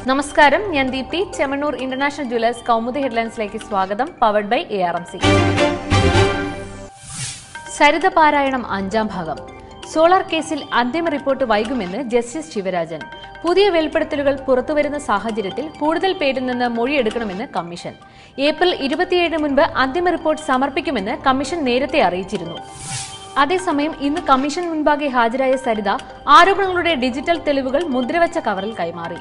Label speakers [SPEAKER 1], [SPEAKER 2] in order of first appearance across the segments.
[SPEAKER 1] നമസ്കാരം, ഞാൻ Deepthi. Chemmannur international jewellers Kaumudi ഹെഡ്ലൈൻസിലേക്ക് സ്വാഗതം. Powered by ARMC. സരിത പാരായണം 5ാം ഭാഗം. സോളാർ കേസിൽ അന്തിമ റിപ്പോർട്ട് വൈകുമെന്ന് ജസ്റ്റിസ് ശിവരാജൻ. പുതിയ വെളിപ്പെടുത്തലുകൾ പുറത്തുവരുന്ന സാഹചര്യത്തിൽ കൂടുതൽ പേരിൽ നിന്ന് മൊഴിയെടുക്കണമെന്ന് കമ്മീഷൻ. ഏപ്രിൽ 27 മുൻപ് അന്തിമ റിപ്പോർട്ട് സമർപ്പിക്കുമെന്ന് കമ്മീഷൻ നേരത്തെ അറിയിച്ചിരുന്നു. അതേസമയം ഇന്ന് കമ്മീഷൻ മുൻപാകെ ഹാജരായ സരിത ആരോപണങ്ങളുടെ ഡിജിറ്റൽ തെളിവുകൾ മുദ്രവച്ച കവറിൽ കൈമാറി.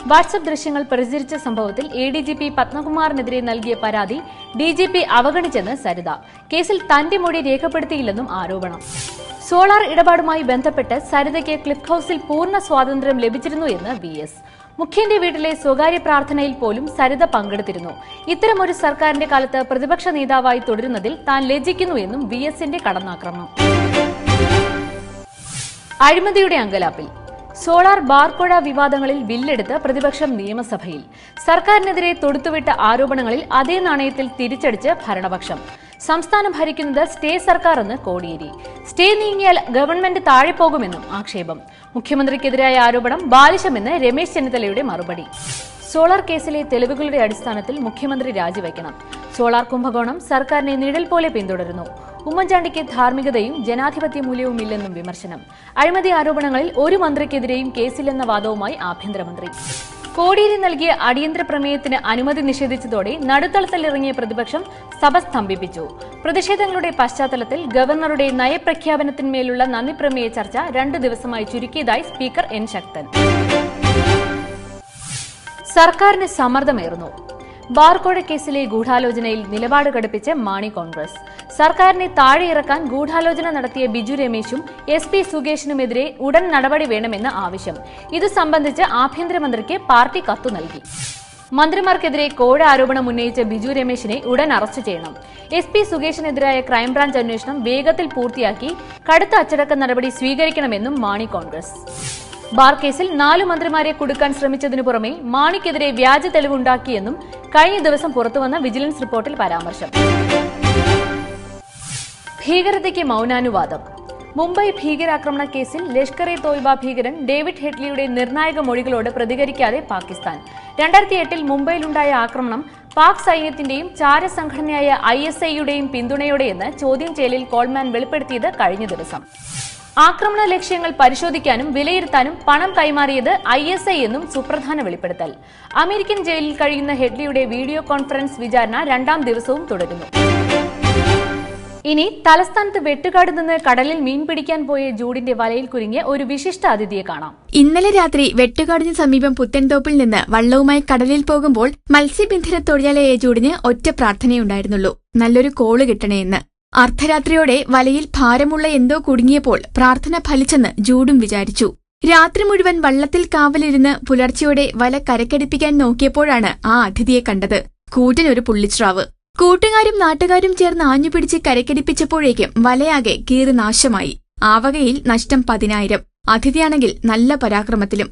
[SPEAKER 1] വാട്സ്ആപ്പ് ദൃശ്യങ്ങൾ പ്രചരിച്ച സംഭവത്തിൽ ADGP പത്മകുമാറിനെതിരെ നൽകിയ പരാതി DGP അവഗണിച്ചെന്ന് സരിത. കേസിൽ തന്റെ മൊഴി രേഖപ്പെടുത്തിയില്ലെന്നും ആരോപണം. സോളാർ ഇടപാടുമായി ബന്ധപ്പെട്ട് സരിതയ്ക്ക് ക്ലിഫ് ഹൌസിൽ പൂർണ്ണ സ്വാതന്ത്ര്യം ലഭിച്ചിരുന്നു എന്ന് VS. മുഖ്യന്റെ വീട്ടിലെ സ്വകാര്യ പ്രാർത്ഥനയിൽ പോലും സരിത പങ്കെടുത്തിരുന്നു. ഇത്തരമൊരു സർക്കാരിന്റെ കാലത്ത് പ്രതിപക്ഷ നേതാവായി തുടരുന്നതിൽ താൻ ലജ്ജിക്കുന്നു എന്നും VSന്റെ കടന്നാക്രമണം. അഴിമതിയുടെ അങ്കലാപ്പിൽ. സോളാർ ബാർക്കോഴ വിവാദങ്ങളിൽ ബില്ലെടുത്ത് പ്രതിപക്ഷം നിയമസഭയിൽ. സർക്കാരിനെതിരെ തൊടുത്തുവിട്ട ആരോപണങ്ങളിൽ അതേ നാണയത്തിൽ തിരിച്ചടിച്ച് ഭരണപക്ഷം. സംസ്ഥാനം ഭരിക്കുന്നത് സ്റ്റേ സർക്കാർ എന്ന് കോടിയേരി. സ്റ്റേ നീങ്ങിയാൽ ഗവൺമെന്റ് താഴെ പോകുമെന്നും ആക്ഷേപം. മുഖ്യമന്ത്രിക്കെതിരായ ആരോപണം ബാലിശമെന്ന് രമേശ് ചെന്നിത്തലയുടെ മറുപടി. സോളാർ കേസിലെ തെളിവുകളുടെ അടിസ്ഥാനത്തിൽ മുഖ്യമന്ത്രി രാജിവെക്കണം. സോളാർ കുംഭകോണം സർക്കാരിനെ നിഴൽ പോലെ പിന്തുടരുന്നു. ഉമ്മൻചാണ്ടിക്ക് ധാർമ്മികതയും ജനാധിപത്യ മൂല്യവുമില്ലെന്നും വിമർശനം. അഴിമതി ആരോപണങ്ങളിൽ ഒരു മന്ത്രിക്കെതിരെയും കേസില്ലെന്ന വാദവുമായി ആഭ്യന്തരമന്ത്രി. കോടിയേരി നൽകിയ അടിയന്തര പ്രമേയത്തിന് അനുമതി നിഷേധിച്ചതോടെ നടുത്തളത്തിലിറങ്ങിയ പ്രതിപക്ഷം സഭ സ്തംഭിപ്പിച്ചു. പ്രതിഷേധങ്ങളുടെ പശ്ചാത്തലത്തിൽ ഗവർണറുടെ നയപ്രഖ്യാപനത്തിന്മേലുള്ള നന്ദിപ്രമേയ ചർച്ച 2 ദിവസമായി ചുരുക്കിയതായി സ്പീക്കർ N. ശക്തൻ. സർക്കാരിന് സമ്മർദ്ദമേറുന്നു. ബാർക്കോഴ കേസിലെ ഗൂഢാലോചനയിൽ നിലപാട് ഘടിപ്പിച്ച് മാണി കോൺഗ്രസ്. സർക്കാരിനെ താഴെയിറക്കാൻ ഗൂഢാലോചന നടത്തിയ ബിജു രമേശും SP സുകേഷിനുമെതിരെ ഉടൻ നടപടി വേണമെന്ന് ആവശ്യം. ഇത് സംബന്ധിച്ച് ആഭ്യന്തരമന്ത്രിക്ക് പാർട്ടി കത്തു നൽകി. മന്ത്രിമാർക്കെതിരെ കോഴ ആരോപണം ഉന്നയിച്ച ബിജു രമേശിനെ ഉടൻ അറസ്റ്റ് ചെയ്യണം. SP സുകേഷിനെതിരായ ക്രൈംബ്രാഞ്ച് അന്വേഷണം വേഗത്തിൽ പൂർത്തിയാക്കി കടുത്ത അച്ചടക്ക നടപടി സ്വീകരിക്കണമെന്നും മാണി കോൺഗ്രസ്. ബാർ കേസിൽ 4 മന്ത്രിമാരെ കുടുക്കാൻ ശ്രമിച്ചതിനു പുറമെ മാണിക്കെതിരെ വ്യാജ തെളിവുണ്ടാക്കിയെന്നും കഴിഞ്ഞ ദിവസം പുറത്തുവന്ന വിജിലൻസ് റിപ്പോർട്ടിൽ പരാമർശം. ഭീകരതയ്ക്ക് മൗനാനുവാദം. മുംബൈ ഭീകരാക്രമണ കേസിൽ ലഷ്കർ-e തോയ്ബ ഭീകരൻ ഡേവിഡ് ഹെഡ്ലിയുടെ നിർണായക മൊഴികളോട് പ്രതികരിക്കാതെ പാകിസ്ഥാൻ. 2008 മുംബൈയിലുണ്ടായ ആക്രമണം പാക് സൈന്യത്തിന്റെയും ചാരസംഘടനയായ ISIയുടെയും പിന്തുണയോടെയെന്ന് ചോദ്യം ചെയ്യലിൽ കോൾമാൻ വെളിപ്പെടുത്തിയത് കഴിഞ്ഞ ദിവസം. ആക്രമണ ലക്ഷ്യങ്ങൾ പരിശോധിക്കാനും വിലയിരുത്താനും പണം കൈമാറിയത് ISI എന്നും സുപ്രധാന വെളിപ്പെടുത്തൽ. അമേരിക്കൻ ജയിലിൽ കഴിയുന്ന ഹെഡ്ലിയുടെ വീഡിയോ കോൺഫറൻസ് വിചാരണ 2ാം ദിവസവും തുടരുന്നു. ഇനി തലസ്ഥാനത്ത് വെട്ടുകാട് നിന്ന് കടലിൽ മീൻ പിടിക്കാൻ പോയ ജൂഡിന്റെ വലയിൽ കുരുങ്ങിയ ഒരു വിശിഷ്ട അതിഥിയെ കാണാം.
[SPEAKER 2] ഇന്നലെ രാത്രി വെട്ടുകാടിന് സമീപം പുത്തൻതോപ്പിൽ നിന്ന് വള്ളവുമായി കടലിൽ പോകുമ്പോൾ മത്സ്യബന്ധന തൊഴിലാളിയായ ജൂഡിന് ഒറ്റ പ്രാർത്ഥനയുണ്ടായിരുന്നുള്ളൂ: നല്ലൊരു കോള് കിട്ടണേയെന്ന്. അർദ്ധരാത്രിയോടെ വലയിൽ ഭാരമുള്ള എന്തോ കുടുങ്ങിയപ്പോൾ പ്രാർത്ഥന ഫലിച്ചെന്ന് ജൂഡും വിചാരിച്ചു. രാത്രി മുഴുവൻ വള്ളത്തിൽ കാവലിരുന്ന് പുലർച്ചയോടെ വല കരക്കടിപ്പിക്കാൻ നോക്കിയപ്പോഴാണ് ആ അതിഥിയെ കണ്ടത്. കൂറ്റനൊരു പുള്ളിച്രാവ്. കൂട്ടുകാരും നാട്ടുകാരും ചേർന്ന് ആഞ്ഞുപിടിച്ച് കരക്കടിപ്പിച്ചപ്പോഴേക്കും വലയാകെ കീറി നാശമായി. ആവകയിൽ നഷ്ടം 10,000. അതിഥിയാണെങ്കിൽ നല്ല പരാക്രമത്തിലും.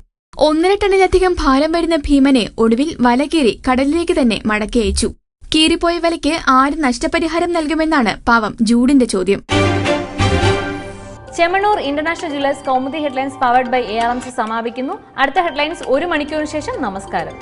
[SPEAKER 2] 1.5 ടണ്ണിലധികം ഭാരം വരുന്ന ഭീമനെ ഒടുവിൽ വല കീറി കടലിലേക്ക് തന്നെ മടക്കി അയച്ചു. കീറിപ്പോയ വലയ്ക്ക് ആര് നഷ്ടപരിഹാരം നൽകുമെന്നാണ് പാവം ജൂഡിന്റെ ചോദ്യം.
[SPEAKER 1] Chemmannur international jewellers Kaumudi headlines powered by ARMC സമാപിക്കുന്നു. അടുത്ത ഹെഡ്ലൈൻസ് 1 മണിക്കൂറിന് ശേഷം. നമസ്കാരം.